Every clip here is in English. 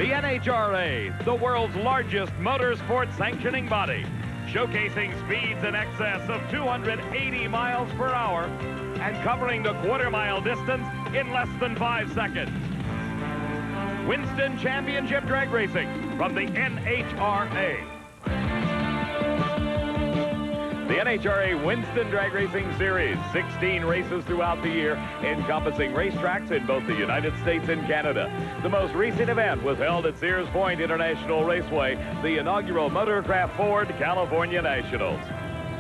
The NHRA, the world's largest motorsport sanctioning body, showcasing speeds in excess of 280 miles per hour and covering the quarter-mile distance in less than 5 seconds. Winston Championship Drag Racing from the NHRA. The NHRA Winston Drag Racing Series, 16 races throughout the year, encompassing racetracks in both the United States and Canada. The most recent event was held at Sears Point International Raceway, the inaugural Motorcraft Ford California Nationals.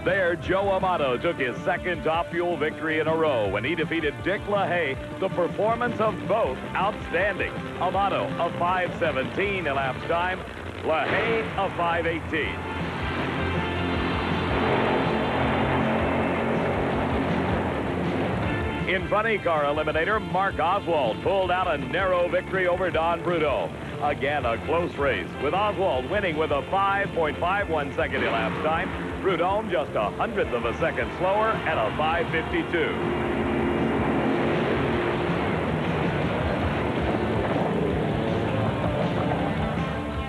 There, Joe Amato took his second Top Fuel victory in a row when he defeated Dick LaHaye. The performance of both outstanding. Amato of 5:17 elapsed time, LaHaye of 5:18. In funny car eliminator, Mark Oswald pulled out a narrow victory over Don Prudhomme. Again, a close race, with Oswald winning with a 5.51 second elapsed time. Prudhomme just 1/100th of a second slower at a 5:52.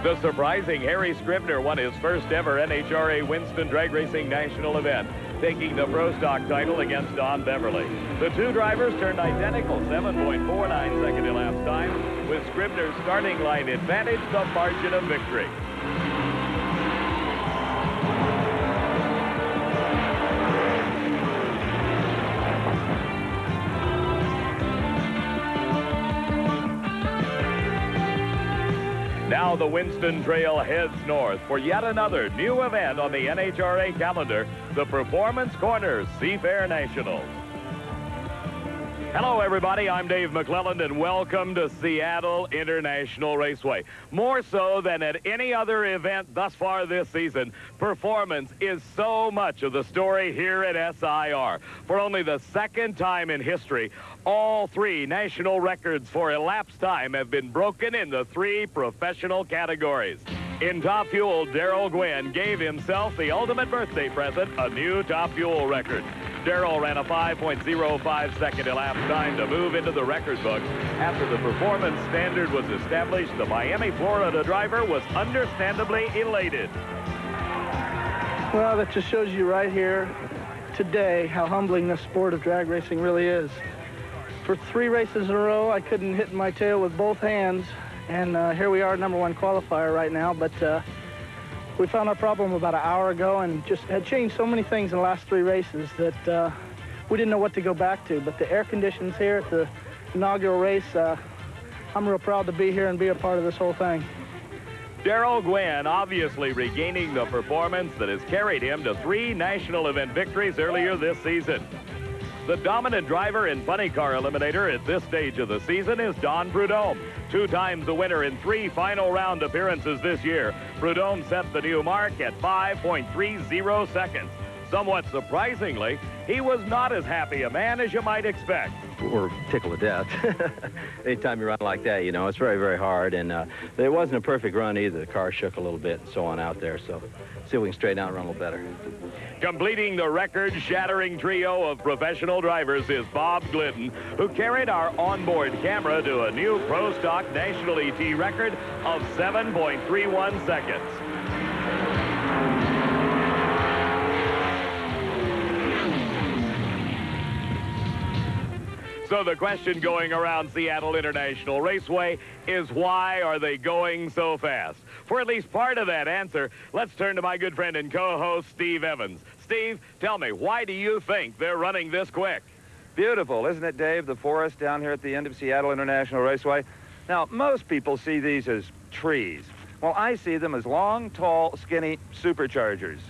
The surprising Harry Scribner won his first ever NHRA Winston Drag Racing National event, taking the Pro Stock title against Don Beverly. The two drivers turned identical 7.49 second elapsed time, with Scribner's starting line advantage the margin of victory. Now the Winston Trail heads north for yet another new event on the NHRA calendar, the Performance Corners Seafair Nationals. Hello, everybody. I'm Dave McClelland, and welcome to Seattle International Raceway. More so than at any other event thus far this season, performance is so much of the story here at SIR. For only the second time in history, all three national records for elapsed time have been broken in the three professional categories. In Top Fuel, Darrell Gwynn gave himself the ultimate birthday present, a new Top Fuel record. Darrell ran a 5.05 second elapsed time to move into the record books. After the performance standard was established, the Miami, Florida driver was understandably elated. Well, that just shows you right here today how humbling the sport of drag racing really is. For 3 races in a row, I couldn't hit my tail with both hands, and here we are, #1 qualifier right now, but we found our problem about an hour ago and just had changed so many things in the last 3 races that we didn't know what to go back to. But the air conditions here at the inaugural race, I'm real proud to be here and be a part of this whole thing. Darrell Gwynn obviously regaining the performance that has carried him to 3 national event victories earlier this season. The dominant driver in funny car eliminator at this stage of the season is Don Prudhomme. 2 times the winner in 3 final round appearances this year. Prudhomme set the new mark at 5.30 seconds. Somewhat surprisingly, he was not as happy a man as you might expect. Or tickled to death. Anytime you run like that, you know, it's very, very hard. And it wasn't a perfect run either. The car shook a little bit and so on out there. So see if we can straighten out and run a little better. Completing the record-shattering trio of professional drivers is Bob Glidden, who carried our onboard camera to a new Pro Stock National ET record of 7.31 seconds. So the question going around Seattle International Raceway is, why are they going so fast? For at least part of that answer, let's turn to my good friend and co-host, Steve Evans. Steve, tell me, why do you think they're running this quick? Beautiful, isn't it, Dave? The forest down here at the end of Seattle International Raceway. Now, most people see these as trees. Well, I see them as long, tall, skinny superchargers.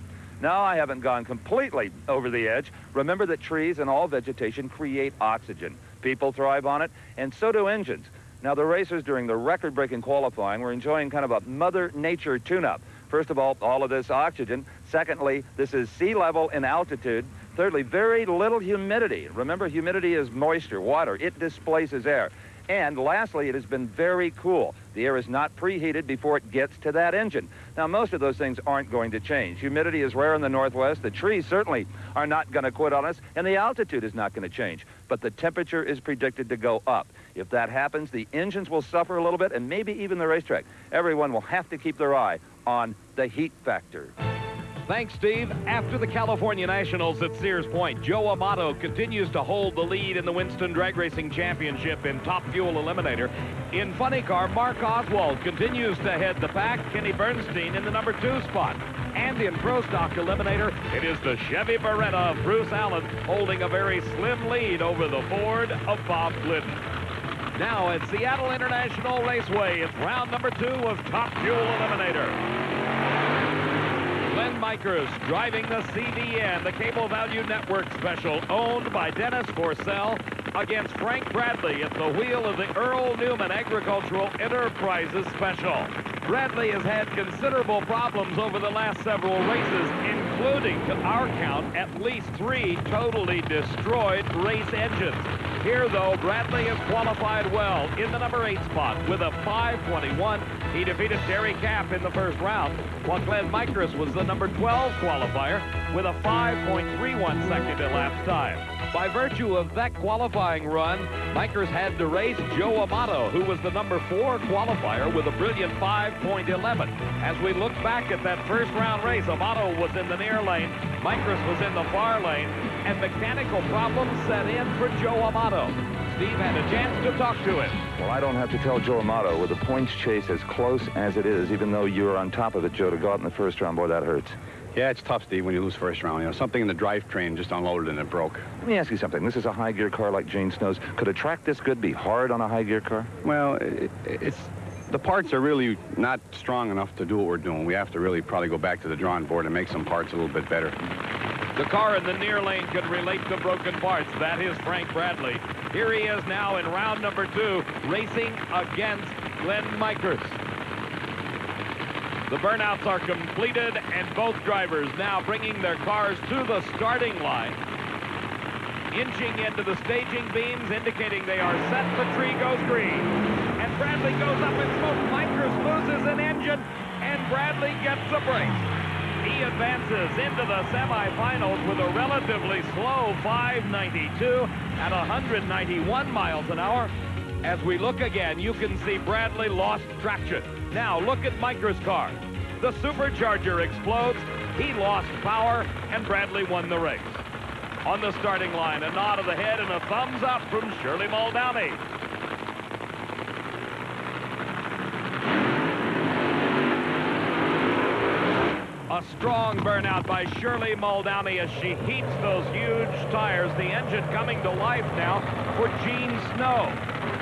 Now, I haven't gone completely over the edge. Remember that trees and all vegetation create oxygen. People thrive on it, and so do engines. Now, the racers during the record-breaking qualifying were enjoying kind of a Mother Nature tune-up. First of all of this oxygen. Secondly, this is sea level in altitude. Thirdly, very little humidity. Remember, humidity is moisture, water. It displaces air. And lastly, it has been very cool. The air is not preheated before it gets to that engine. Now, most of those things aren't going to change. Humidity is rare in the Northwest. The trees certainly are not going to quit on us, and the altitude is not going to change. But the temperature is predicted to go up. If that happens, the engines will suffer a little bit, and maybe even the racetrack. Everyone will have to keep their eye on the heat factor. Thanks, Steve. After the California Nationals at Sears Point, Joe Amato continues to hold the lead in the Winston Drag Racing Championship in Top Fuel Eliminator. In Funny Car, Mark Oswald continues to head the pack. Kenny Bernstein in the number 2 spot. And in Pro Stock Eliminator, it is the Chevy Beretta of Bruce Allen holding a very slim lead over the Ford of Bob Glidden. Now at Seattle International Raceway, it's round number 2 of Top Fuel Eliminator. Glenn Mikers driving the CVN, the Cable Value Network special, owned by Dennis Forcell, against Frank Bradley at the wheel of the Earl Newman Agricultural Enterprises special. Bradley has had considerable problems over the last several races, including, to our count, at least 3 totally destroyed race engines. Here, though, Bradley has qualified well in the number 8 spot with a 5:21. He defeated Terry Kapp in the first round, while Glenn Mikers was the number 12 qualifier with a 5.31 second elapsed time. By virtue of that qualifying run, Mikers had to race Joe Amato, who was the number 4 qualifier with a brilliant 5.11. As we look back at that first round race, Amato was in the near lane, Mikers was in the far lane, and mechanical problems set in for Joe Amato. Steve had a chance to talk to him. Well, I don't have to tell Joe Amato, with the points chase as close as it is, even though you're on top of it, Joe, to go out in the first round, boy, that hurts. Yeah, it's tough, Steve, when you lose first round. You know, something in the drivetrain just unloaded and it broke. Let me ask you something. This is a high-gear car like Gene Snow's. Could a track this good be hard on a high-gear car? Well, the parts are really not strong enough to do what we're doing. We have to really probably go back to the drawing board and make some parts a little bit better. The car in the near lane can relate to broken parts. That is Frank Bradley. Here he is now in round number 2, racing against Glenn Mikers. The burnouts are completed, and both drivers now bringing their cars to the starting line. Inching into the staging beams, indicating they are set. The tree goes green. And Bradley goes up in smoke. Mikers loses an engine, and Bradley gets a brace. He advances into the semifinals with a relatively slow 592 at 191 miles an hour. As we look again, you can see Bradley lost traction. Now look at Mikers' car. The supercharger explodes. He lost power, and Bradley won the race. On the starting line, a nod of the head and a thumbs up from Shirley Muldowney. A strong burnout by Shirley Muldowney as she heats those huge tires. The engine coming to life now for Gene Snow.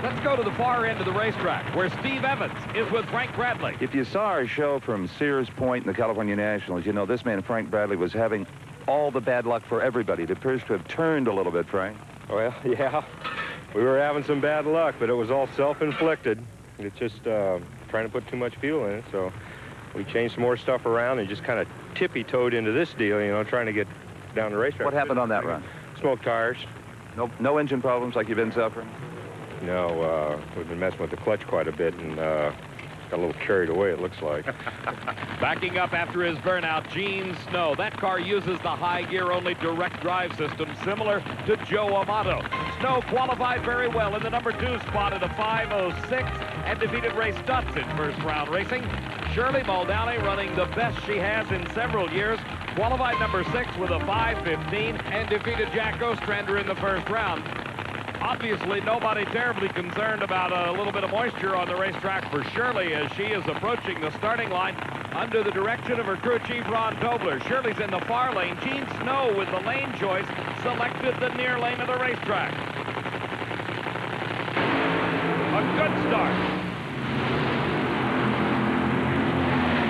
Let's go to the far end of the racetrack, where Steve Evans is with Frank Bradley. If you saw our show from Sears Point in the California Nationals, you know this man, Frank Bradley, was having all the bad luck for everybody. It appears to have turned a little bit, Frank. Well, yeah, we were having some bad luck, but it was all self-inflicted. It's just trying to put too much fuel in it, so we changed some more stuff around and just kind of tippy-toed into this deal, you know, trying to get down the racetrack. What happened on that run? Smoked tires. No engine problems like you've been suffering? No, we've been messing with the clutch quite a bit and got a little carried away, it looks like. Backing up after his burnout, Gene Snow. That car uses the high-gear only direct drive system, similar to Joe Amato. Snow qualified very well in the number 2 spot at a 5:06 and defeated Ray Stutz in first-round racing. Shirley Muldowney, running the best she has in several years, qualified number 6 with a 5:15 and defeated Jack Ostrander in the first round. Obviously, nobody terribly concerned about a little bit of moisture on the racetrack for Shirley as she is approaching the starting line under the direction of her crew chief, Ron Tobler. Shirley's in the far lane. Gene Snow, with the lane choice, selected the near lane of the racetrack. A good start.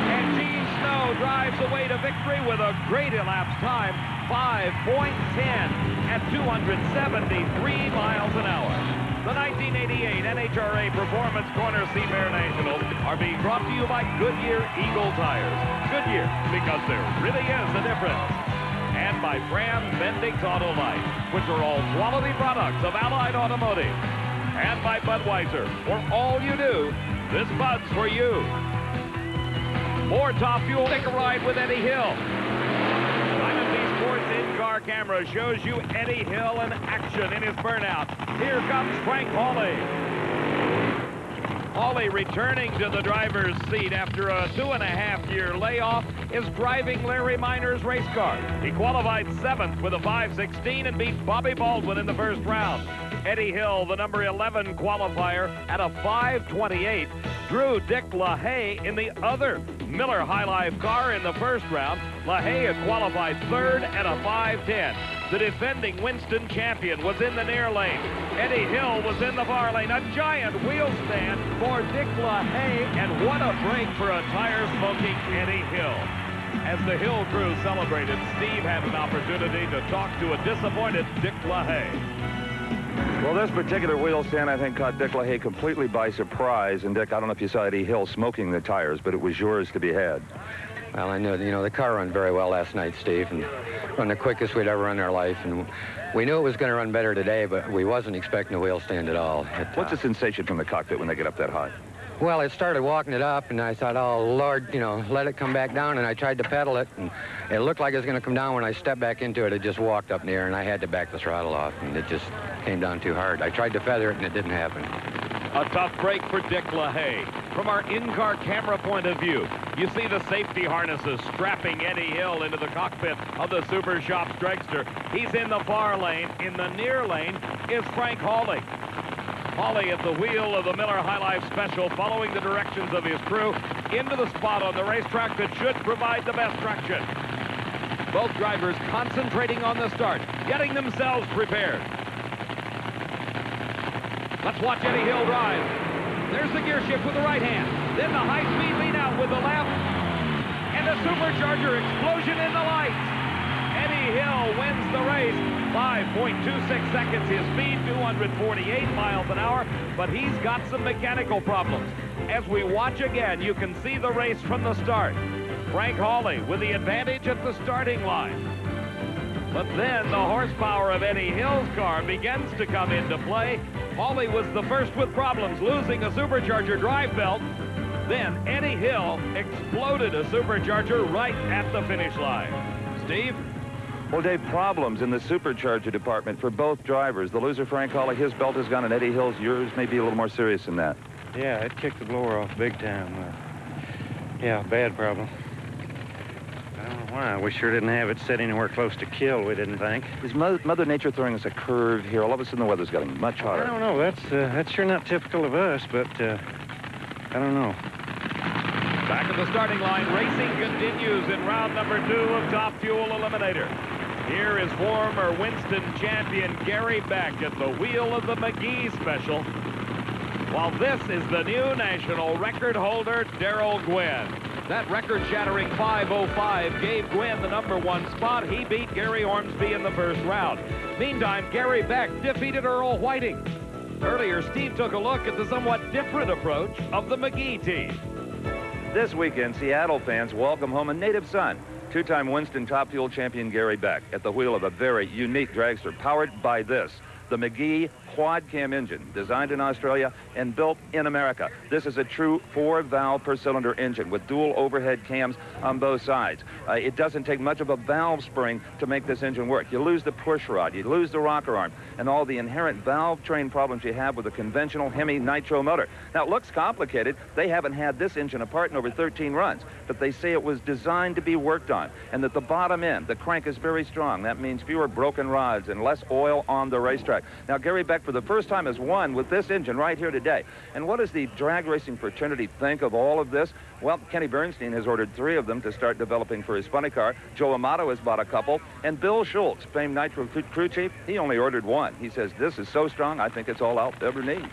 And Gene Snow drives away to victory with a great elapsed time, 5.10 at 273 miles an hour. The 1988 NHRA Performance Corner Seafair Nationals are being brought to you by Goodyear Eagle Tires. Goodyear, because there really is a difference. And by Fram Bendix Auto Light, which are all quality products of Allied Automotive. And by Budweiser, for all you do, this Bud's for you. More Top Fuel. Take a ride with Eddie Hill. Sports in-car camera shows you Eddie Hill in action in his burnout. Here comes Frank Hawley. Hawley, returning to the driver's seat after a 2.5-year layoff, is driving Larry Minor's race car. He qualified 7th with a 5:16 and beat Bobby Baldwin in the first round. Eddie Hill, the number 11 qualifier, at a 5:28, drew Dick LaHaye in the other Miller High Life car in the first round. LaHaye had qualified 3rd at a 5:10. The defending Winston champion was in the near lane. Eddie Hill was in the far lane. A giant wheel stand for Dick LaHaye, and what a break for a tire-smoking Eddie Hill. As the Hill crew celebrated, Steve had an opportunity to talk to a disappointed Dick LaHaye. Well, this particular wheel stand, I think, caught Dick LaHaye completely by surprise. And, Dick, I don't know if you saw Eddie Hill smoking the tires, but it was yours to be had. Well, I knew, the car ran very well last night, Steve, and run the quickest we'd ever run in our life. And we knew it was going to run better today, but we wasn't expecting a wheel stand at all. What's the sensation from the cockpit when they get up that high? Well, it started walking it up, and I thought, oh, Lord, let it come back down. And I tried to pedal it, and it looked like it was going to come down. When I stepped back into it, it just walked up in the air, and I had to back the throttle off, and it just came down too hard. I tried to feather it, and it didn't happen. A tough break for Dick LaHaye. From our in-car camera point of view, you see the safety harnesses strapping Eddie Hill into the cockpit of the Super Shops dragster. He's in the far lane. In the near lane is Frank Hawley. Hawley at the wheel of the Miller High Life Special, following the directions of his crew into the spot on the racetrack that should provide the best traction. Both drivers concentrating on the start, getting themselves prepared. Let's watch Eddie Hill drive. There's the gear shift with the right hand. Then the high-speed lead out with the left. And a supercharger explosion in the lights. Eddie Hill wins the race. 5.26 seconds his speed, 248 miles an hour, but he's got some mechanical problems. As we watch again, you can see the race from the start. Frank Hawley with the advantage at the starting line. But then the horsepower of Eddie Hill's car begins to come into play. Hawley was the first with problems, losing a supercharger drive belt. Then Eddie Hill exploded a supercharger right at the finish line. Steve? Well, Dave, problems in the supercharger department for both drivers. The loser, Frank Hawley, his belt is gone, and Eddie Hill's, yours may be a little more serious than that. Yeah, it kicked the blower off big time. Yeah, bad problem. I don't know why. We sure didn't have it set anywhere close to kill, we didn't think. Is Mother Nature throwing us a curve here? All of a sudden, the weather's getting much hotter. I don't know. That's sure not typical of us, but I don't know. Back at the starting line, racing continues in round number 2 of Top Fuel Eliminator. Here is former Winston champion Gary Beck at the wheel of the McGee Special, while this is the new national record holder, Darrell Gwynn. That record-shattering 5:05 gave Gwynn the #1 spot. He beat Gary Ormsby in the first round. Meantime, Gary Beck defeated Earl Whiting. Earlier, Steve took a look at the somewhat different approach of the McGee team. This weekend, Seattle fans welcome home a native son, two-time Winston Top Fuel champion Gary Beck, at the wheel of a very unique dragster powered by this, the McGee quad-cam engine, designed in Australia and built in America. This is a true 4-valve per cylinder engine with dual overhead cams on both sides. It doesn't take much of a valve spring to make this engine work. You lose the push rod, you lose the rocker arm, and all the inherent valve train problems you have with a conventional Hemi nitro motor. Now, it looks complicated. They haven't had this engine apart in over 13 runs, but they say it was designed to be worked on, and that the bottom end, the crank, is very strong. That means fewer broken rods and less oil on the racetrack. Now, Gary Beck, for the first time, has won with this engine right here today. And what does the drag racing fraternity think of all of this? Well, Kenny Bernstein has ordered 3 of them to start developing for his funny car. Joe Amato has bought a couple. And Bill Schultz, famed Nitro crew chief, he only ordered 1. He says, this is so strong, I think it's all I'll ever need.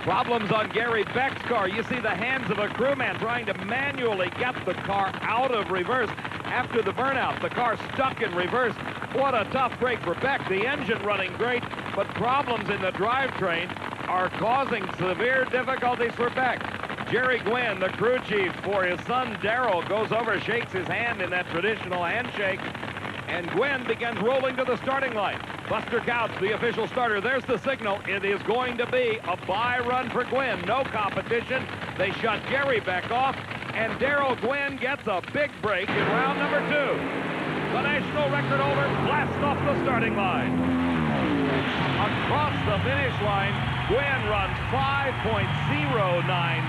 Problems on Gary Beck's car. You see the hands of a crewman trying to manually get the car out of reverse. After the burnout, the car stuck in reverse. What a tough break for Beck. The engine running great, but problems in the drivetrain are causing severe difficulties for Beck. Jerry Gwynn, the crew chief for his son Darrell, goes over, shakes his hand in that traditional handshake, and Gwynn begins rolling to the starting line. Buster Couch, the official starter. There's the signal. It is going to be a bye run for Gwynn. No competition. They shut Gary Beck off, and Darrell Gwynn gets a big break in round number 2. The national record holder blasts off the starting line. Across the finish line Gwynn runs 5.09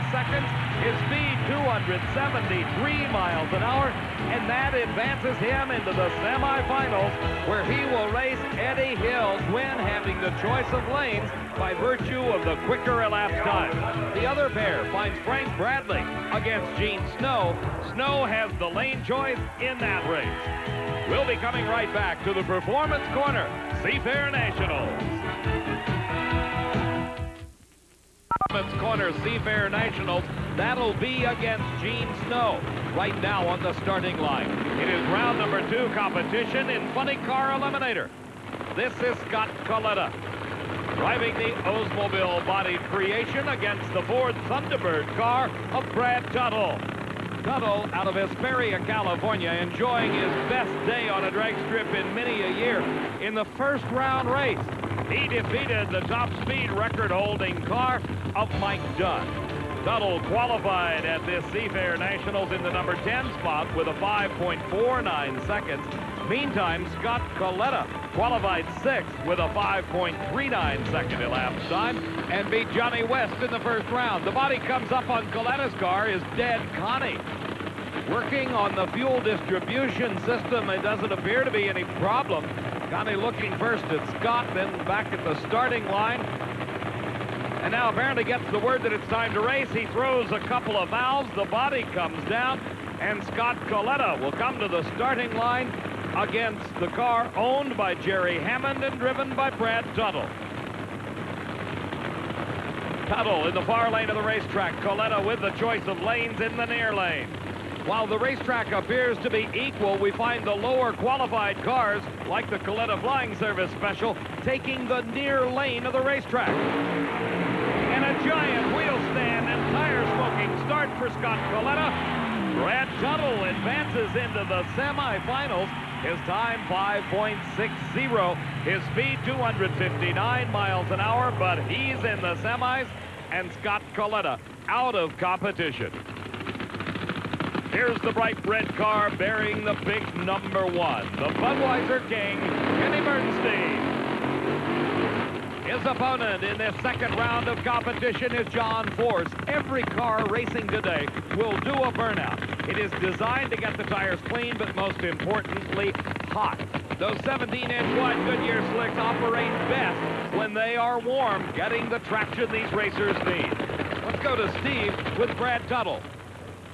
seconds. His speed 273 miles an hour, and that advances him into the semifinals, where he will race Eddie Hill. Gwynn having the choice of lanes by virtue of the quicker elapsed time. The other pair finds Frank Bradley against Gene Snow. Snow has the lane choice in that race. We'll be coming right back to the Performance Corner, Seafair Nationals. Performance Corner, Seafair Nationals. That'll be against Gene Snow right now on the starting line. It is round number 2 competition in Funny Car Eliminator. This is Scott Coletta driving the Oldsmobile-bodied creation against the Ford Thunderbird car of Brad Tuttle. Tuttle, out of Hesperia, California, enjoying his best day on a drag strip in many a year. In the first round race, he defeated the top speed record-holding car of Mike Dunn. Tuttle qualified at this Seafair Nationals in the number 10 spot with a 5.49 seconds. Meantime, Scott Coletta qualified 6th with a 5.39 second elapsed time and beat Johnny West in the first round. The body comes up on Coletta's car is Dead Connie. Working on the fuel distribution system, it doesn't appear to be any problem. Connie looking first at Scott, then back at the starting line. And now apparently gets the word that it's time to race. He throws a couple of valves, the body comes down, and Scott Coletta will come to the starting line against the car owned by Jerry Hammond and driven by Brad Tuttle. Tuttle in the far lane of the racetrack. Coletta with the choice of lanes in the near lane. While the racetrack appears to be equal, we find the lower qualified cars, like the Coletta Flying Service Special, taking the near lane of the racetrack. And a giant wheel stand and tire smoking start for Scott Coletta. Brad Tuttle advances into the semifinals. His time 5.60. His speed 259 miles an hour, but he's in the semis, and Scott Coletta out of competition. Here's the bright red car bearing the big number 1, the Budweiser King, Kenny Bernstein. His opponent in this second round of competition is John Force. Every car racing today will do a burnout. It is designed to get the tires clean, but most importantly, hot. Those 17-inch wide Goodyear slicks operate best when they are warm, getting the traction these racers need. Let's go to Steve with Brad Tuttle.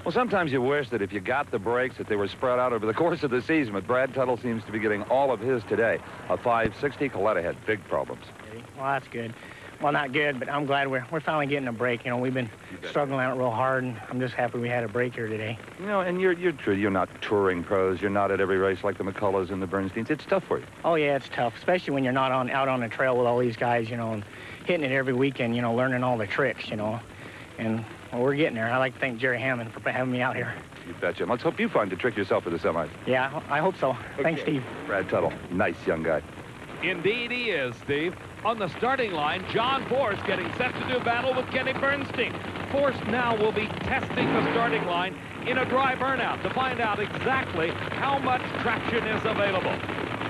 Well, sometimes you wish that if you got the brakes that they were spread out over the course of the season, but Brad Tuttle seems to be getting all of his today. A 560, Coletta had big problems. Well, that's good. Well, not good, but I'm glad we're finally getting a break. You know, we've been struggling out real hard, and I'm just happy we had a break here today. You know, and you're true. You're not touring pros. You're not at every race like the McCulloughs and the Bernsteins. It's tough for you. Oh, yeah, it's tough, especially when you're not out on the trail with all these guys, you know, and hitting it every weekend, you know, learning all the tricks, you know. And well, we're getting there. I'd like to thank Jerry Hammond for having me out here. You betcha. Let's hope you find the trick yourself for the semis. Yeah, I hope so. Okay. Thanks, Steve. Brad Tuttle, nice young guy. Indeed he is, Steve. On the starting line, John Force getting set to do battle with Kenny Bernstein. Force now will be testing the starting line in a dry burnout to find out exactly how much traction is available.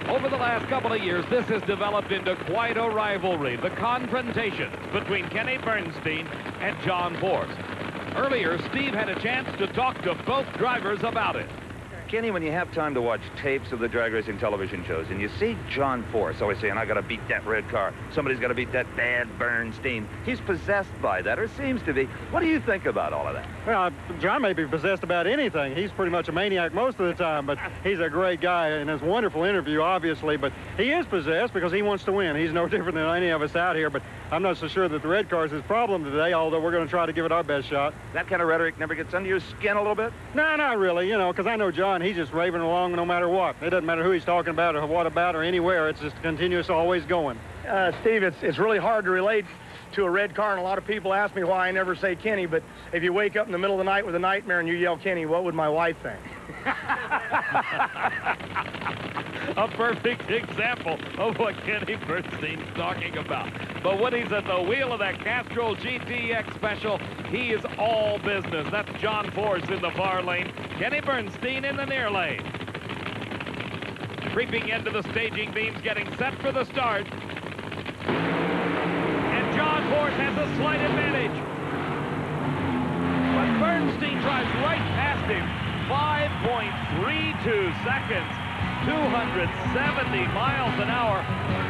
Over the last couple of years, this has developed into quite a rivalry, the confrontation between Kenny Bernstein and John Force. Earlier, Steve had a chance to talk to both drivers about it. Kenny, when you have time to watch tapes of the drag racing television shows and you see John Force always saying, I got to beat that red car, somebody's got to beat that bad Bernstein, he's possessed by that, or seems to be. What do you think about all of that? Well, John may be possessed about anything. He's pretty much a maniac most of the time, but he's a great guy, and it's a wonderful interview, obviously, but he is possessed because he wants to win. He's no different than any of us out here, but I'm not so sure that the red car is his problem today, although we're going to try to give it our best shot. That kind of rhetoric never gets under your skin a little bit? No, not really, you know, because I know John, he's just raving along no matter what. It doesn't matter who he's talking about or what about or anywhere. It's just continuous, always going. Steve, it's really hard to relate to a red car, and a lot of people ask me why I never say Kenny, but if you wake up in the middle of the night with a nightmare and you yell Kenny, what would my wife think? A perfect example of what Kenny Bernstein's talking about. But when he's at the wheel of that Castrol GTX Special, he is all business. That's John Force in the far lane, Kenny Bernstein in the near lane. Creeping into the staging beams, getting set for the start. And John Force course, has a slight advantage. But Bernstein drives right past him. 5.32 seconds. 270 miles an hour.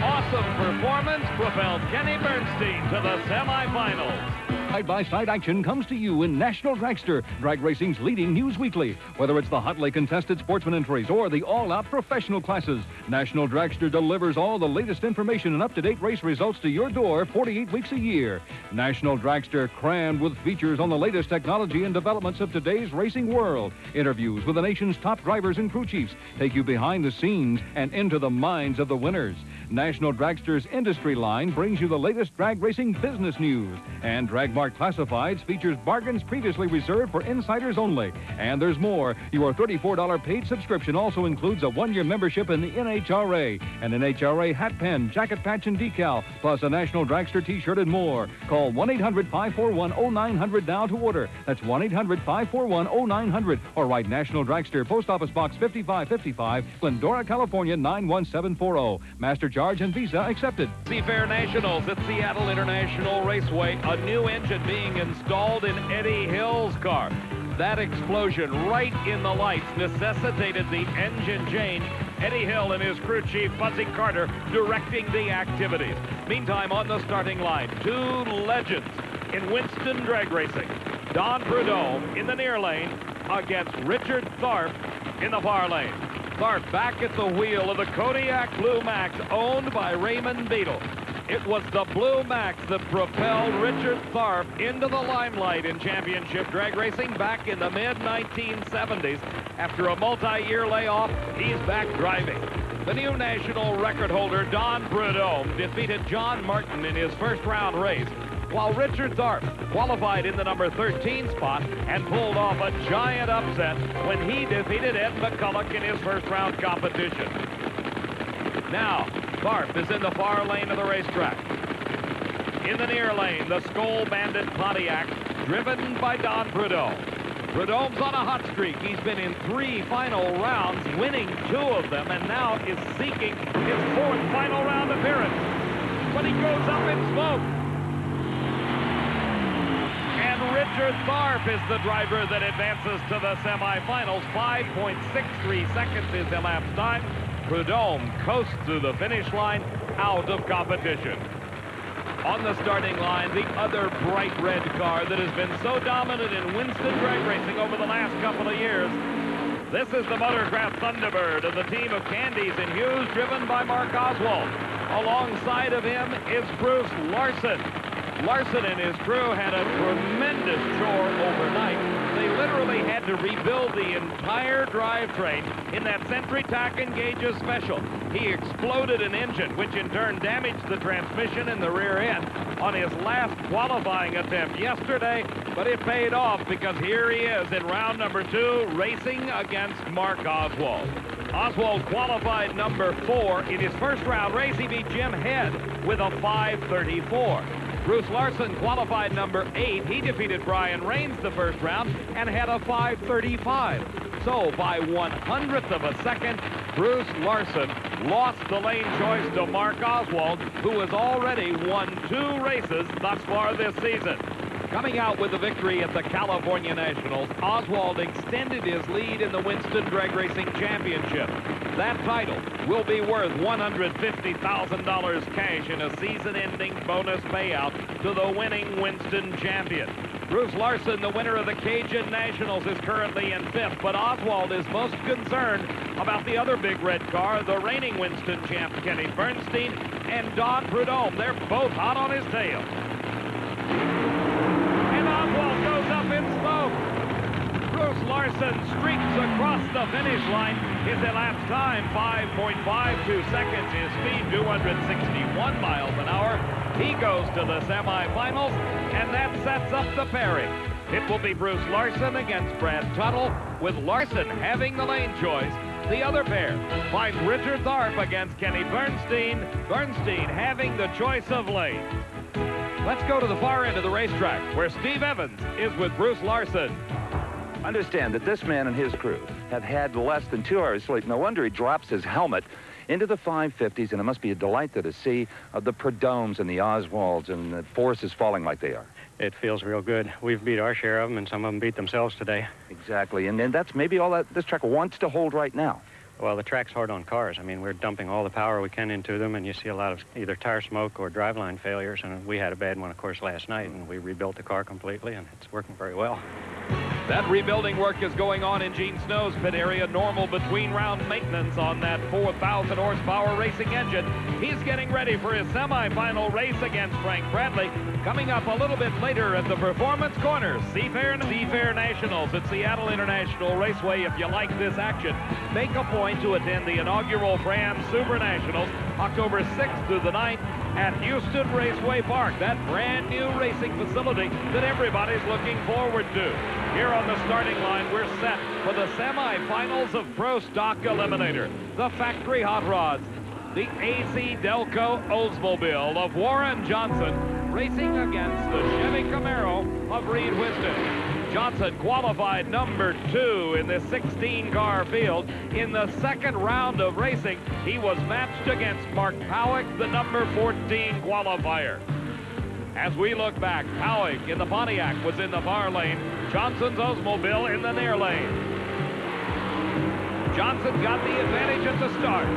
Awesome performance propelled Kenny Bernstein to the semifinals. Side-by-side action comes to you in National Dragster, drag racing's leading news weekly. Whether it's the hotly contested sportsman entries or the all-out professional classes, National Dragster delivers all the latest information and up-to-date race results to your door 48 weeks a year. National Dragster crammed with features on the latest technology and developments of today's racing world. Interviews with the nation's top drivers and crew chiefs take you behind the scenes and into the minds of the winners. National Dragster's industry line brings you the latest drag racing business news. And Dragmark Classifieds features bargains previously reserved for insiders only. And there's more. Your $34 paid subscription also includes a one-year membership in the NHRA, an NHRA hat pen, jacket patch, and decal, plus a National Dragster t-shirt and more. Call 1-800-541-0900 now to order. That's 1-800-541-0900 or write National Dragster, Post Office Box 5555, Glendora, California 91740. Master charge and Visa accepted. Seafair Nationals at Seattle International Raceway. A new engine being installed in Eddie Hill's car. That explosion right in the lights necessitated the engine change. Eddie Hill and his crew chief, Fuzzy Carter, directing the activities. Meantime, on the starting line, two legends in Winston drag racing. Don Prudhomme in the near lane against Richard Tharp in the far lane. Tharp back at the wheel of the Kodiak Blue Max, owned by Raymond Beadle. It was the Blue Max that propelled Richard Tharp into the limelight in championship drag racing back in the mid-1970s. After a multi-year layoff, he's back driving. The new national record holder, Don Prudhomme, defeated John Martin in his first-round race, while Richard Tharp qualified in the number 13 spot and pulled off a giant upset when he defeated Ed McCulloch in his first-round competition. Now, Tharp is in the far lane of the racetrack. In the near lane, the Skoal Bandit Pontiac, driven by Don Prudhomme. Prudhomme's on a hot streak. He's been in 3 final rounds, winning 2 of them, and now is seeking his 4th final round appearance. But he goes up in smoke. And Richard Tharp is the driver that advances to the semifinals. 5.63 seconds is elapsed time. Prudhomme coasts through the finish line, out of competition. On the starting line, the other bright red car that has been so dominant in Winston drag racing over the last couple of years. This is the Motorcraft Thunderbird of the team of Candies and Hughes, driven by Mark Oswald. Alongside of him is Bruce Larson. Larson and his crew had a tremendous chore overnight. They literally had to rebuild the entire drivetrain in that Sentry Tack and Gauges Special. He exploded an engine, which in turn damaged the transmission in the rear end on his last qualifying attempt yesterday, but it paid off because here he is in round number 2, racing against Mark Oswald. Oswald qualified number 4. In his first round race, he beat Jim Head with a 5:34. Bruce Larson qualified number 8. He defeated Brian Raines the first round and had a 5:35. So by 100th of a second, Bruce Larson lost the lane choice to Mark Oswald, who has already won 2 races thus far this season. Coming out with the victory at the California Nationals, Oswald extended his lead in the Winston Drag Racing Championship. That title will be worth $150,000 cash in a season-ending bonus payout to the winning Winston champion. Bruce Larson, the winner of the Cajun Nationals, is currently in 5th, but Oswald is most concerned about the other big red car, the reigning Winston champ, Kenny Bernstein, and Don Prudhomme. They're both hot on his tail. And Oswald goes up in smoke. Bruce Larson streaks across the finish line. His elapsed time, 5.52 seconds. His speed, 261 miles an hour. He goes to the semifinals, and that sets up the pairing. It will be Bruce Larson against Brad Tuttle, with Larson having the lane choice. The other pair finds Richard Tharp against Kenny Bernstein. Bernstein having the choice of lane. Let's go to the far end of the racetrack, where Steve Evans is with Bruce Larson. Understand that this man and his crew have had less than 2 hours sleep. No wonder he drops his helmet into the 550s, and it must be a delight to see the Predomes and the Oswalds and the forces falling like they are. It feels real good. We've beat our share of them, and some of them beat themselves today. Exactly, and then that's maybe all that this track wants to hold right now. Well, the track's hard on cars. I mean, we're dumping all the power we can into them, and you see a lot of either tire smoke or driveline failures, and we had a bad one, of course, last night, and we rebuilt the car completely, and it's working very well. That rebuilding work is going on in Gene Snow's pit area. Normal between-round maintenance on that 4,000 horsepower racing engine. He's getting ready for his semifinal race against Frank Bradley. Coming up a little bit later at the Performance Corner, Seafair Nationals at Seattle International Raceway. If you like this action, make a point to attend the inaugural Fram Super Nationals, October 6th through the 9th at Houston Raceway Park, that brand new racing facility that everybody's looking forward to. Here on the starting line, we're set for the semifinals of Pro Stock Eliminator. The factory hot rods, the AC Delco Oldsmobile of Warren Johnson racing against the Chevy Camaro of Reed Wisdom. Johnson qualified number 2 in the 16-car field. In the second round of racing, he was matched against Mark Powick, the number 14 qualifier. As we look back, Powick in the Pontiac was in the far lane, Johnson's Oldsmobile in the near lane. Johnson got the advantage at the start.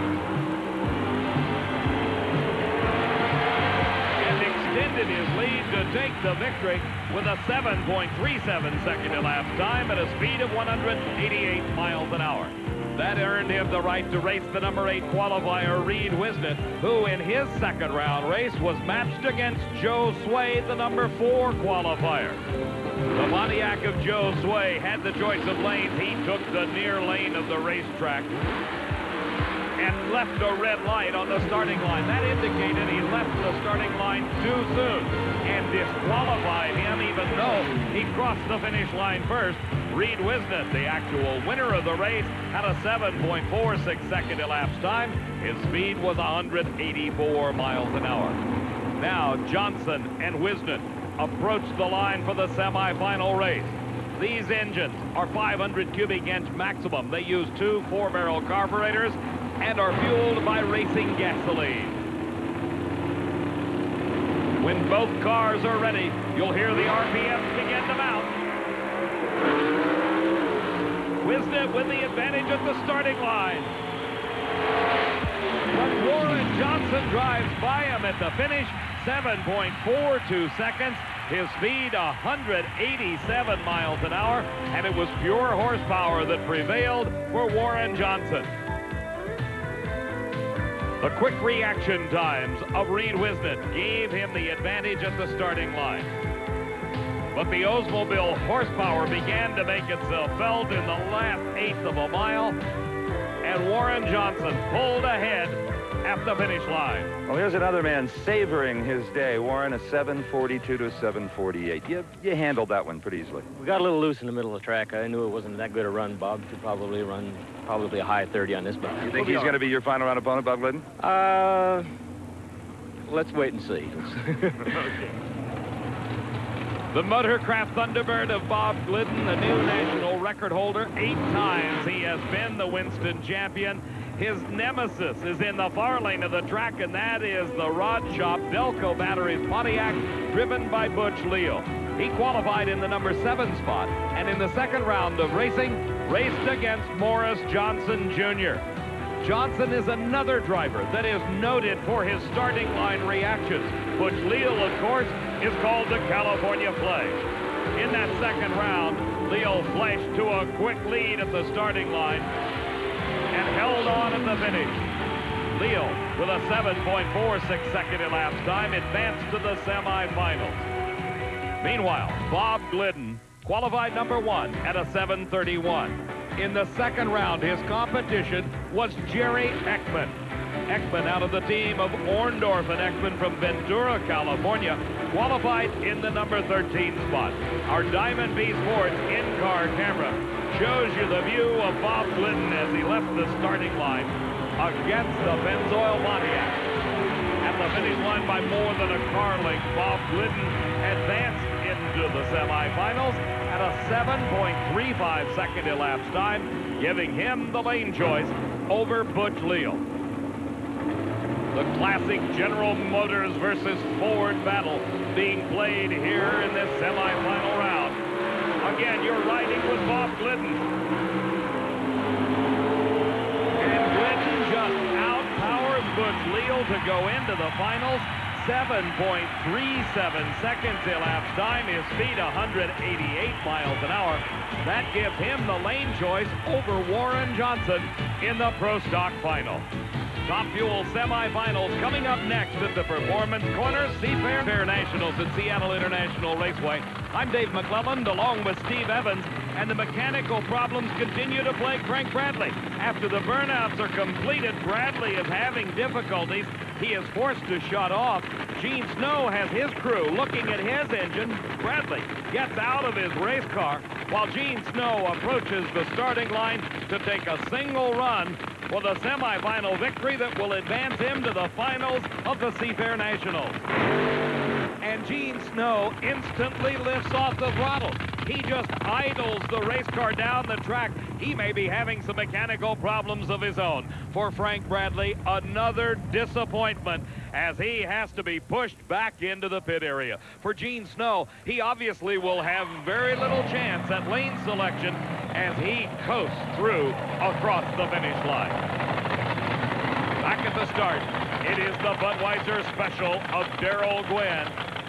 And extended his lead to take the victory with a 7.37 second elapsed time at a speed of 188 miles an hour. That earned him the right to race the number 8 qualifier, Reed Wisnett, who in his second round race was matched against Joe Sway, the number 4 qualifier. The Pontiac of Joe Sway had the choice of lanes. He took the near lane of the racetrack and left a red light on the starting line. That indicated he left the starting line too soon and disqualified him, even though he crossed the finish line first. Reed Wisnett, the actual winner of the race, had a 7.46 second elapsed time. His speed was 184 miles an hour. Now Johnson and Wisnett approach the line for the semifinal race. These engines are 500 cubic inch maximum. They use 2 4-barrel carburetors and are fueled by racing gasoline. When both cars are ready, you'll hear the RPMs begin to mount. Wisnett with the advantage at the starting line. But Warren Johnson drives by him at the finish, 7.42 seconds. His speed, 187 miles an hour, and it was pure horsepower that prevailed for Warren Johnson. The quick reaction times of Reed Wisnett gave him the advantage at the starting line. But the Oldsmobile horsepower began to make itself felt in the last 1/8 of a mile, and Warren Johnson pulled ahead at the finish line. Well, here's another man savoring his day. Warren, a 7:42 to a 7:48. You handled that one pretty easily. We got a little loose in the middle of the track. I knew it wasn't that good a run. Bob could probably run a high 30 on this, but you think he's going to be your final round opponent, Bob Glidden? Let's wait and see. Okay. The Motorcraft Thunderbird of Bob Glidden, the new national record holder. 8 times he has been the Winston champion. His nemesis is in the far lane of the track, and that is the Rod Shop Delco Batteries Pontiac, driven by Butch Leal. He qualified in the number 7 spot, and in the second round of racing, raced against Morris Johnson Jr. Johnson is another driver that is noted for his starting line reactions. Butch Leal, of course, is called the California Play. In that second round, Leal flashed to a quick lead at the starting line and held on at the finish. Leal, with a 7.46 second elapsed time, advanced to the semifinals. Meanwhile, Bob Glidden qualified number 1 at a 7:31. In the second round, his competition was Jerry Ekman. Ekman, out of the team of Orndorff and Ekman from Ventura, California, qualified in the number 13 spot. Our Diamond B Sports in-car camera shows you the view of Bob Glidden as he left the starting line against the Pennzoil Pontiac. At the finish line by more than a car length, Bob Glidden advanced into the semifinals at a 7.35 second elapsed time, giving him the lane choice over Butch Leal. The classic General Motors versus Ford battle being played here in this semifinal round. Again, you're riding with Bob Glidden. And Glidden just outpowers Butch Leal to go into the finals. 7.37 seconds elapsed time. His speed 188 miles an hour. That gives him the lane choice over Warren Johnson in the Pro Stock final. Top Fuel semifinals coming up next at the Performance Corner, Seafair Nationals at Seattle International Raceway. I'm Dave McClelland along with Steve Evans, and the mechanical problems continue to plague Frank Bradley. After the burnouts are completed, Bradley is having difficulties. He is forced to shut off. Gene Snow has his crew looking at his engine. Bradley gets out of his race car while Gene Snow approaches the starting line to take a single run for the semifinal victory that will advance him to the finals of the Seafair Nationals. And Gene Snow instantly lifts off the throttle. He just idles the race car down the track. He may be having some mechanical problems of his own. For Frank Bradley, another disappointment as he has to be pushed back into the pit area. For Gene Snow, he obviously will have very little chance at lane selection as he coasts through across the finish line. Back at the start, it is the Budweiser special of Darrell Gwynn.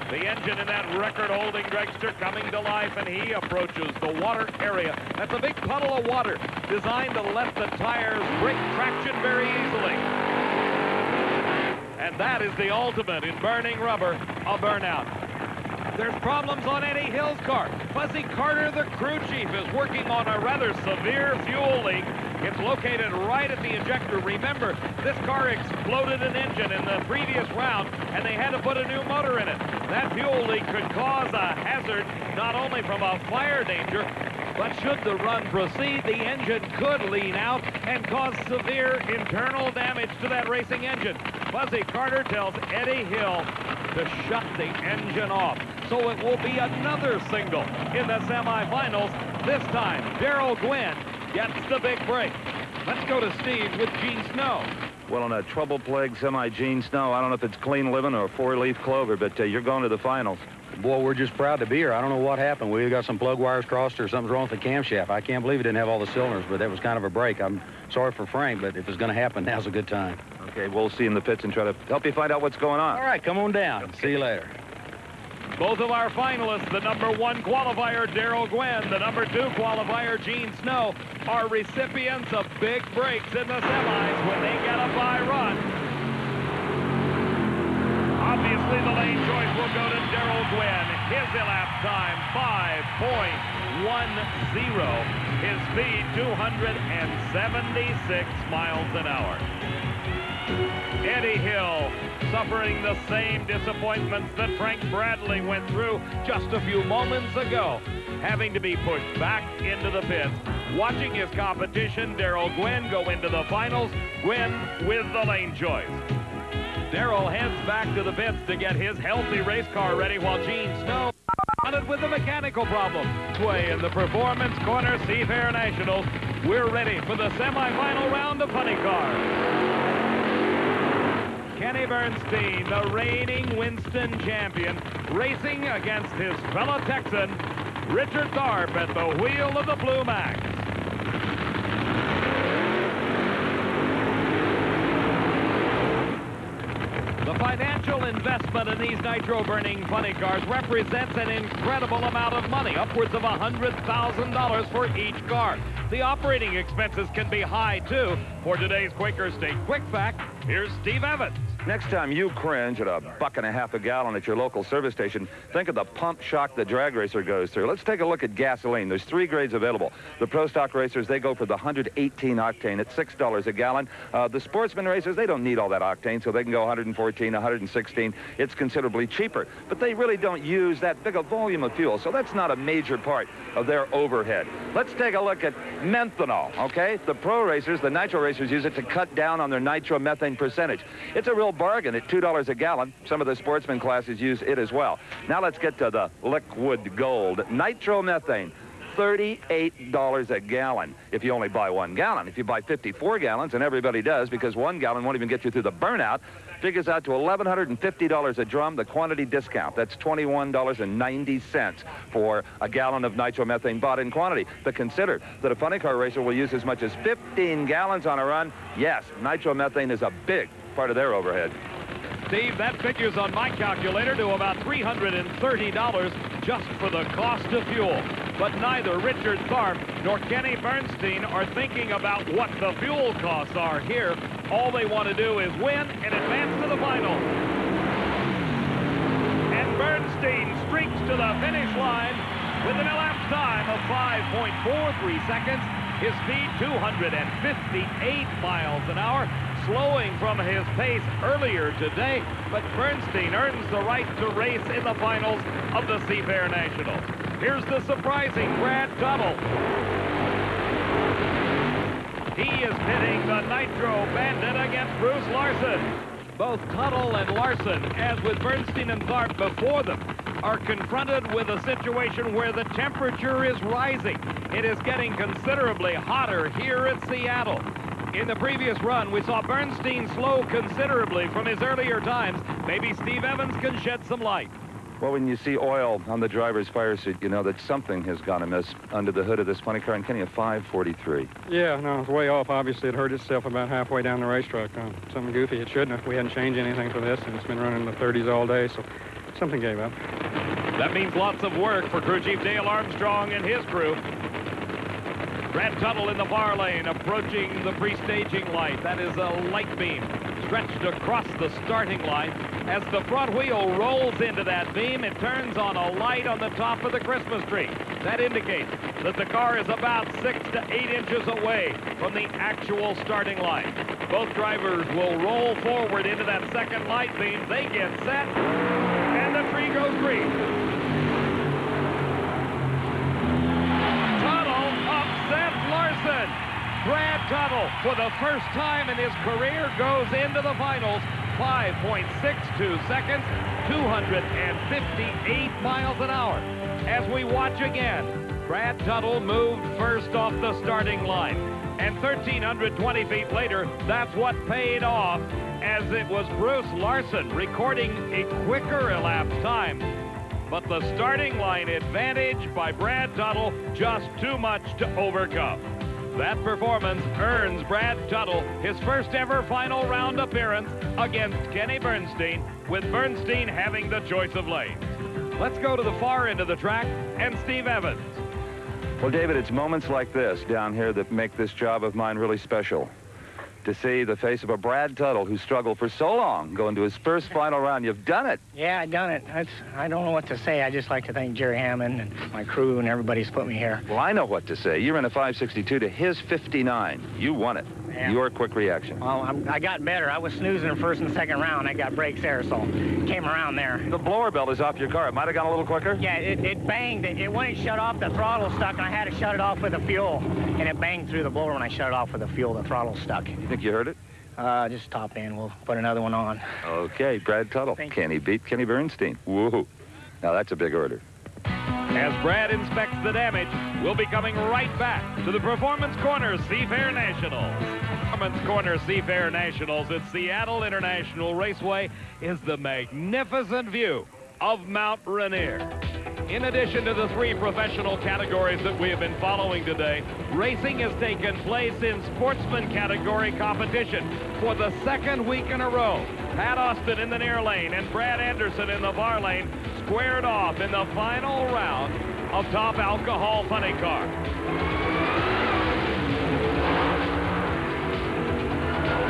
The engine in that record-holding dragster coming to life, and he approaches the water area. That's a big puddle of water designed to let the tires break traction very easily. And that is the ultimate in burning rubber, a burnout. There's problems on Eddie Hill's car. Fuzzy Carter, the crew chief, is working on a rather severe fuel leak. It's located right at the injector. Remember, this car exploded an engine in the previous round, and they had to put a new motor in it. That fuel leak could cause a hazard, not only from a fire danger, but should the run proceed, the engine could lean out and cause severe internal damage to that racing engine. Fuzzy Carter tells Eddie Hill to shut the engine off. So it will be another single in the semifinals. This time, Darrell Gwynn gets the big break. Let's go to Steve with Gene Snow. Well, on a trouble-plagued semi-Gene Snow, I don't know if it's clean living or four-leaf clover, but you're going to the finals. Boy, we're just proud to be here. I don't know what happened. We got some plug wires crossed or something's wrong with the camshaft. I can't believe it didn't have all the cylinders, but that was kind of a break. I'm sorry for Frank, but if it's going to happen, now's a good time. Okay, we'll see you in the pits and try to help you find out what's going on. All right, come on down. Okay. See you later. Both of our finalists, the #1 qualifier, Darrell Gwynn, the #2 qualifier, Gene Snow, are recipients of big breaks in the semis when they get a bye run. Obviously, the lane choice will go to Darrell Gwynn. His elapsed time, 5.10. His speed, 276 miles an hour. Eddie Hill suffering the same disappointments that Frank Bradley went through just a few moments ago, having to be pushed back into the pits. Watching his competition, Darrell Gwynn, go into the finals, Gwynn with the lane choice. Darrell heads back to the pits to get his healthy race car ready while Gene Snow on it with a mechanical problem. Way in the Performance Corner Seafair Nationals, we're ready for the semifinal round of funny cars. Kenny Bernstein, the reigning Winston champion, racing against his fellow Texan, Richard Tharp, at the wheel of the Blue Max. The financial investment in these nitro-burning funny cars represents an incredible amount of money, upwards of $100,000 for each car. The operating expenses can be high, too. For today's Quaker State Quick Fact, here's Steve Evans. Next time you cringe at $1.50 a gallon at your local service station, think of the pump shock the drag racer goes through. Let's take a look at gasoline. There's 3 grades available. The Pro Stock racers, they go for the 118 octane at $6 a gallon. The sportsman racers, they don't need all that octane, so they can go 114, 116. It's considerably cheaper, but they really don't use that big a volume of fuel, so that's not a major part of their overhead. Let's take a look at methanol, okay? The pro racers, the nitro racers, use it to cut down on their nitromethane percentage. It's a real bargain at $2 a gallon. Some of the sportsman classes use it as well. Now let's get to the liquid gold. Nitromethane. $38 a gallon if you only buy 1 gallon. If you buy 54 gallons, and everybody does because 1 gallon won't even get you through the burnout, figures out to $1,150 a drum, the quantity discount. That's $21.90 for a gallon of nitromethane bought in quantity. But consider that a funny car racer will use as much as 15 gallons on a run. Yes, nitromethane is a big part of their overhead. Steve, that figures on my calculator to about $330 just for the cost of fuel. But neither Richard Tharp nor Kenny Bernstein are thinking about what the fuel costs are here. All they want to do is win and advance to the final. And Bernstein streaks to the finish line with an elapsed time of 5.43 seconds. His speed, 258 miles an hour, slowing from his pace earlier today, but Bernstein earns the right to race in the finals of the Seafair Nationals. Here's the surprising Brad Tuttle. He is pitting the Nitro Bandit against Bruce Larson. Both Tuttle and Larson, as with Bernstein and Tharp before them, are confronted with a situation where the temperature is rising. It is getting considerably hotter here at Seattle. In the previous run, we saw Bernstein slow considerably from his earlier times. Maybe Steve Evans can shed some light. Well, when you see oil on the driver's fire suit, you know that something has gone amiss under the hood of this funny car. And Kenny, a 543. Yeah, no, it's way off. Obviously, it hurt itself about halfway down the racetrack. Something goofy. It shouldn't have. We hadn't changed anything for this, and it's been running in the 30s all day, so something gave up. That means lots of work for crew chief Dale Armstrong and his crew. Brad Tuttle in the far lane, approaching the pre-staging light. That is a light beam stretched across the starting line. As the front wheel rolls into that beam, it turns on a light on the top of the Christmas tree. That indicates that the car is about 6 to 8 inches away from the actual starting line. Both drivers will roll forward into that second light beam. They get set, and the tree goes green. Tuttle upsets Larson. Brad Tuttle, for the first time in his career, goes into the finals. 5.62 seconds, 258 miles an hour. As we watch again, Brad Tuttle moved first off the starting line. And 1,320 feet later, that's what paid off, as it was Bruce Larson recording a quicker elapsed time. But the starting line advantage by Brad Tuttle, just too much to overcome. That performance earns Brad Tuttle his first ever final round appearance against Kenny Bernstein, with Bernstein having the choice of lanes. Let's go to the far end of the track and Steve Evans. Well, David, it's moments like this down here that make this job of mine really special. To see the face of a Brad Tuttle who struggled for so long go into his first final round. You've done it. Yeah, I've done it. I don't know what to say. I just like to thank Jerry Hammond and my crew and everybody's put me here. Well, I know what to say. You ran a 562 to his 59. You won it. Yeah. Your quick reaction. Well, I got better. I was snoozing in first and second round. I got brakes there, so came around there. The blower belt is off your car. It might have gone a little quicker? Yeah, it banged. When it shut off, the throttle stuck, and I had to shut it off with the fuel. And it banged through the blower when I shut it off with the fuel. The throttle stuck. You think you heard it? Just top end. We'll put another one on. Okay, Brad Tuttle. Can he beat Kenny Bernstein? Woohoo. Now, that's a big order. As Brad inspects the damage, we'll be coming right back to the Performance Corner Seafair Nationals. Performance Corner Seafair Nationals at Seattle International Raceway is the magnificent view of Mount Rainier. In addition to the 3 professional categories that we have been following today, racing has taken place in sportsman category competition for the second week in a row. Pat Austin in the near lane and Brad Anderson in the far lane squared off in the final round of Top Alcohol Funny Car.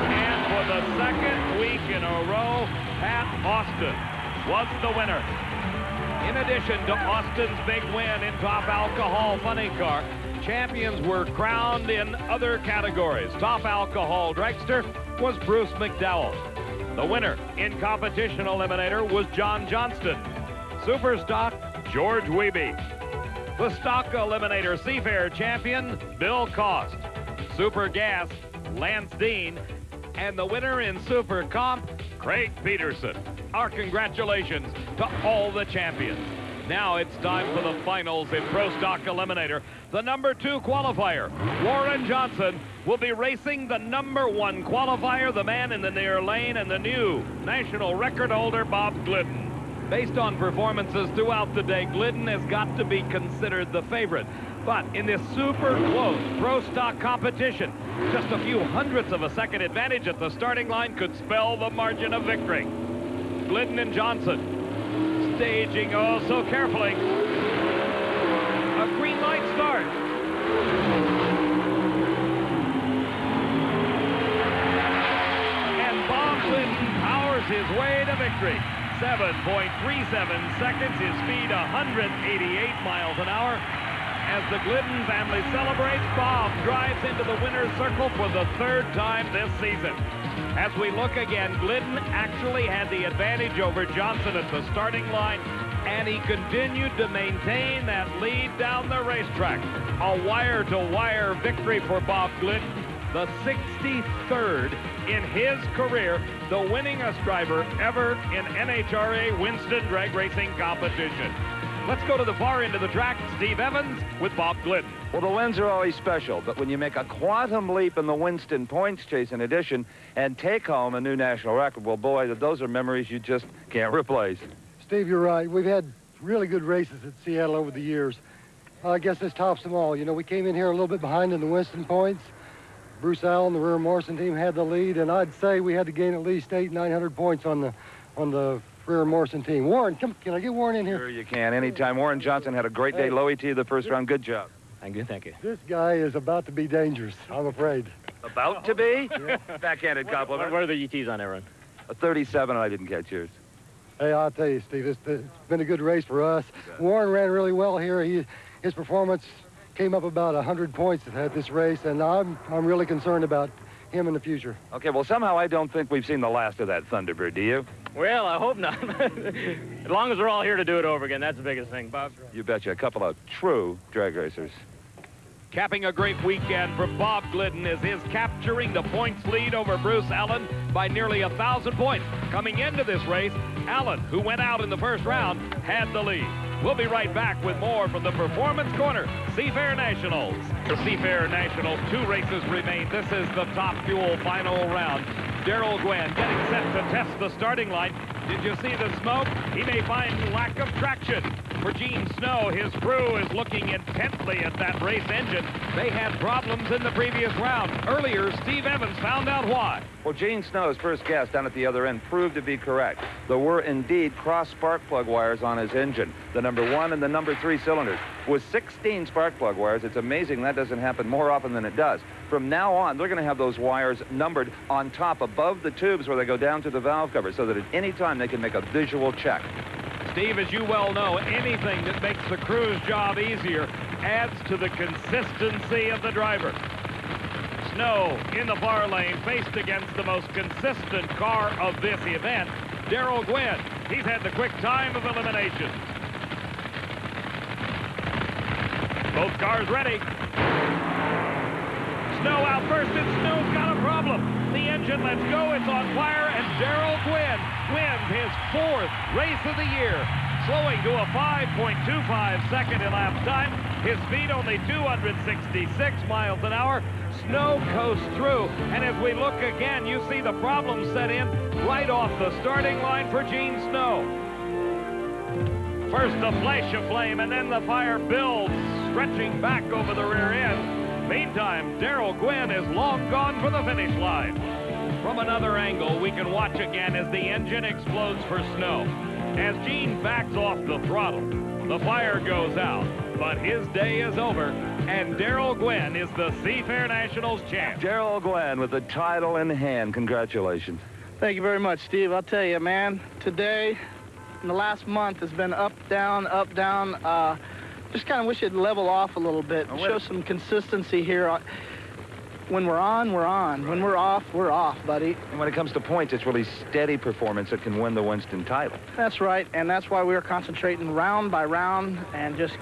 And for the second week in a row, Pat Austin was the winner. In addition to Austin's big win in Top Alcohol Funny Car, champions were crowned in other categories. Top Alcohol Dragster was Bruce McDowell. The winner in Competition Eliminator was John Johnston. Super Stock, George Wiebe. The Stock Eliminator Seafair champion, Bill Cost. Super Gas, Lance Dean. And the winner in Super Comp, Craig Peterson. Our congratulations to all the champions. Now it's time for the finals in Pro Stock Eliminator. The number 2 qualifier, Warren Johnson, will be racing the number 1 qualifier, the man in the near lane, and the new national record holder, Bob Glidden. Based on performances throughout the day, Glidden has got to be considered the favorite. But in this super close Pro Stock competition, just a few hundredths of a second advantage at the starting line could spell the margin of victory. Glidden and Johnson staging oh so carefully. A green light start. And Bob Glidden powers his way to victory. 7.37 seconds, his speed 188 miles an hour. As the Glidden family celebrates, Bob drives into the winner's circle for the 3rd time this season. As we look again, Glidden actually had the advantage over Johnson at the starting line, and he continued to maintain that lead down the racetrack. A wire-to-wire victory for Bob Glidden, the 63rd in his career, the winningest driver ever in NHRA Winston drag racing competition. Let's go to the far end of the track. Steve Evans with Bob Glidden. Well, the wins are always special, but when you make a quantum leap in the Winston points chase in addition and take home a new national record, well, boy, those are memories you just can't replace. Steve, you're right. We've had really good races at Seattle over the years. I guess this tops them all. You know, we came in here a little bit behind in the Winston points. Bruce Allen, the rear Morrison team, had the lead, and I'd say we had to gain at least 800-900 points on the rear Morrison team. Warren, can I get Warren in here? Sure you can. Anytime. Warren Johnson had a great day. Low ET the first round. Good job. Thank you, thank you. This guy is about to be dangerous, I'm afraid. About to be? Yeah. Backhanded compliment. What are the ETs on that run? A 37, and I didn't catch yours. Hey, I'll tell you, Steve, it's been a good race for us. Warren ran really well here. His performance came up about 100 points at this race, and I'm really concerned about him in the future. Okay, well, somehow I don't think we've seen the last of that Thunderbird, do you? Well, I hope not. As long as we're all here to do it over again, that's the biggest thing, Bob. You betcha. A couple of true drag racers. Capping a great weekend for Bob Glidden is his capturing the points lead over Bruce Allen by nearly 1,000 points. Coming into this race, Allen, who went out in the first round, had the lead. We'll be right back with more from the Performance Corner, Seafair Nationals. The Seafair Nationals, 2 races remain. This is the Top Fuel final round. Darrell Gwynn getting set to test the starting line. Did you see the smoke? He may find lack of traction. For Gene Snow, his crew is looking intently at that race engine. They had problems in the previous round. Earlier, Steve Evans found out why. Well, Gene Snow's first guess down at the other end proved to be correct. There were indeed cross spark plug wires on his engine. The number 1 and the number 3 cylinders. With 16 spark plug wires, it's amazing that doesn't happen more often than it does. From now on, they're going to have those wires numbered on top above the tubes where they go down to the valve cover so that at any time they can make a visual check. Steve, as you well know, anything that makes the crew's job easier adds to the consistency of the driver. Snow in the far lane, faced against the most consistent car of this event, Darrell Gwynn. He's had the quick time of elimination. Both cars ready. Snow out first, and Snow's got a problem. The engine lets go, it's on fire, and Darrell Gwynn wins his 4th race of the year, slowing to a 5.25 second elapsed time. His speed only 266 miles an hour. Snow coasts through, and as we look again, you see the problem set in right off the starting line for Gene Snow. First the flash of flame, and then the fire builds, stretching back over the rear end. Meantime, Darrell Gwynn is long gone for the finish line. From another angle, we can watch again as the engine explodes for Snow. As Gene backs off the throttle, the fire goes out, but his day is over, and Darrell Gwynn is the Seafair Nationals champ. Darrell Gwynn with the title in hand. Congratulations. Thank you very much, Steve. I'll tell you, man, today, in the last month, has been up, down, up, down. Just kind of wish it'd level off a little bit and show some consistency here. When we're on, we're on. When we're off, buddy. And when it comes to points, it's really steady performance that can win the Winston title. That's right, and that's why we are concentrating round by round and just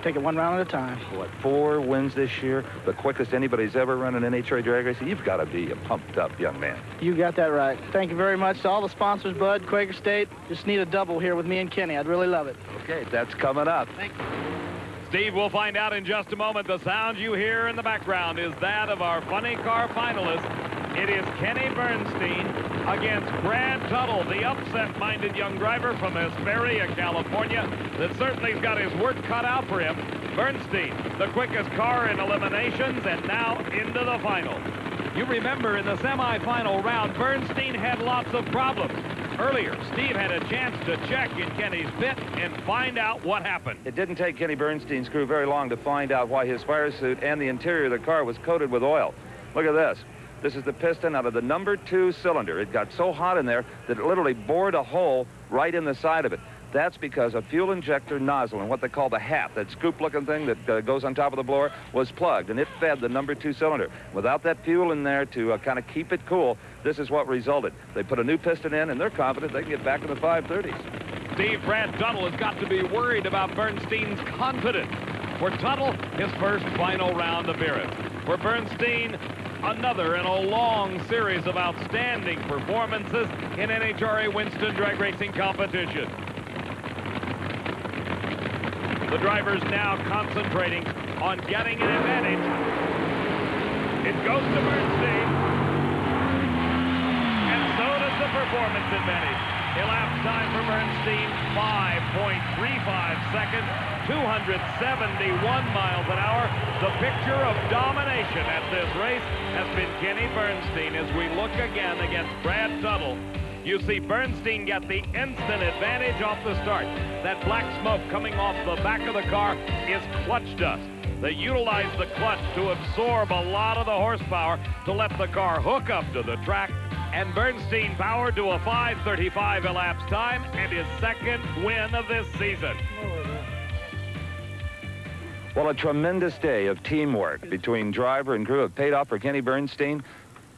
take it one round at a time. What, 4 wins this year? The quickest anybody's ever run in NHRA drag racing? You've got to be a pumped-up young man. You got that right. Thank you very much to all the sponsors, Bud, Quaker State. Just need a double here with me and Kenny. I'd really love it. Okay, that's coming up. Thank you. Steve, we'll find out in just a moment. The sound you hear in the background is that of our funny car finalist. It is Kenny Bernstein against Brad Tuttle, the upset-minded young driver from Hesperia, California, that certainly's got his work cut out for him. Bernstein, the quickest car in eliminations, and now into the final. You remember in the semifinal round, Bernstein had lots of problems. Earlier, Steve had a chance to check in Kenny's pit and find out what happened. It didn't take Kenny Bernstein's crew very long to find out why his fire suit and the interior of the car was coated with oil. Look at this. This is the piston out of the number 2 cylinder. It got so hot in there that it literally bored a hole right in the side of it. That's because a fuel injector nozzle and what they call the hat, that scoop-looking thing that goes on top of the blower, was plugged, and it fed the number 2 cylinder. Without that fuel in there to kind of keep it cool, this is what resulted. They put a new piston in, and they're confident they can get back in the 530s. Steve, Brad Tuttle has got to be worried about Bernstein's confidence. For Tuttle, his first final round appearance. For Bernstein, another in a long series of outstanding performances in NHRA Winston drag racing competition. The driver's now concentrating on getting an advantage. It goes to Bernstein. And so does the performance advantage. Elapsed time for Bernstein, 5.35 seconds, 271 miles an hour. The picture of domination at this race has been Kenny Bernstein as we look again against Brad Tuttle. You see Bernstein get the instant advantage off the start. That black smoke coming off the back of the car is clutch dust. They utilize the clutch to absorb a lot of the horsepower to let the car hook up to the track. And Bernstein powered to a 5:35 elapsed time and his second win of this season. Well, a tremendous day of teamwork between driver and crew have paid off for Kenny Bernstein.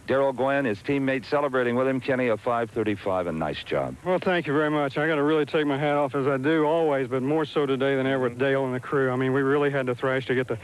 Darrell Gwynn, his teammate, celebrating with him. Kenny, a 5:35, a nice job. Well, thank you very much. I got to really take my hat off, as I do always, but more so today than ever with Dale and the crew. I mean, we really had to thrash to get the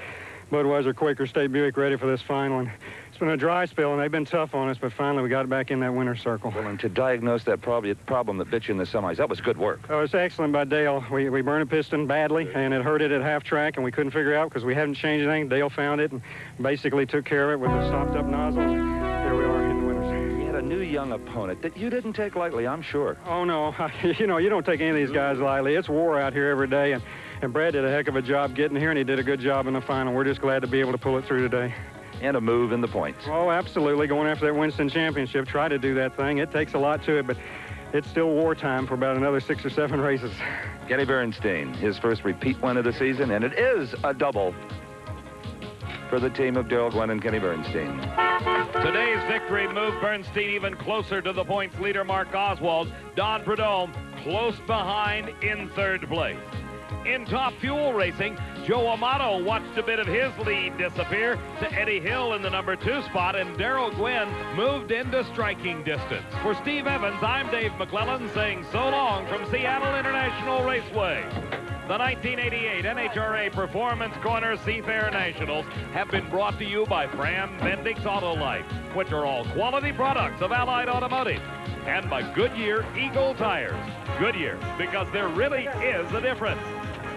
Budweiser Quaker State Buick ready for this final. And it's been a dry spell, and they've been tough on us, but finally we got it back in that winner's circle. Well, and to diagnose that problem that bit you in the semis, that was good work. Oh, it's excellent by Dale. We burned a piston badly, and it hurt it at half track, and we couldn't figure it out because we hadn't changed anything. Dale found it and basically took care of it with a stopped-up nozzle. Here we are in the winners. You had a new young opponent that you didn't take lightly, I'm sure. Oh, no. You know, you don't take any of these guys lightly. It's war out here every day, and Brad did a heck of a job getting here, and he did a good job in the final. We're just glad to be able to pull it through today. And a move in the points. Oh, absolutely. Going after that Winston Championship, try to do that thing. It takes a lot to it, but it's still wartime for about another 6 or 7 races. Kenny Bernstein, his first repeat win of the season, and it is a double for the team of Darrell Gwynn and Kenny Bernstein. Today's victory moved Bernstein even closer to the points leader, Mark Oswald. Don Prudhomme close behind in 3rd place. In Top Fuel Racing, Joe Amato watched a bit of his lead disappear to Eddie Hill in the number 2 spot, and Darrell Gwynn moved into striking distance. For Steve Evans, I'm Dave McClellan saying so long from Seattle International Raceway. The 1988 NHRA Performance Corner Seafair Nationals have been brought to you by Fram Bendix Auto Life, which are all quality products of Allied Automotive, and by Goodyear Eagle Tires. Goodyear, because there really is a difference.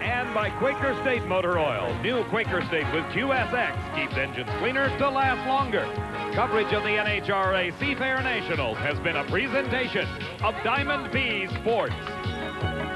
And by Quaker State Motor Oil. New Quaker State with QSX keeps engines cleaner to last longer. Coverage of the NHRA Seafair Nationals has been a presentation of Diamond P Sports.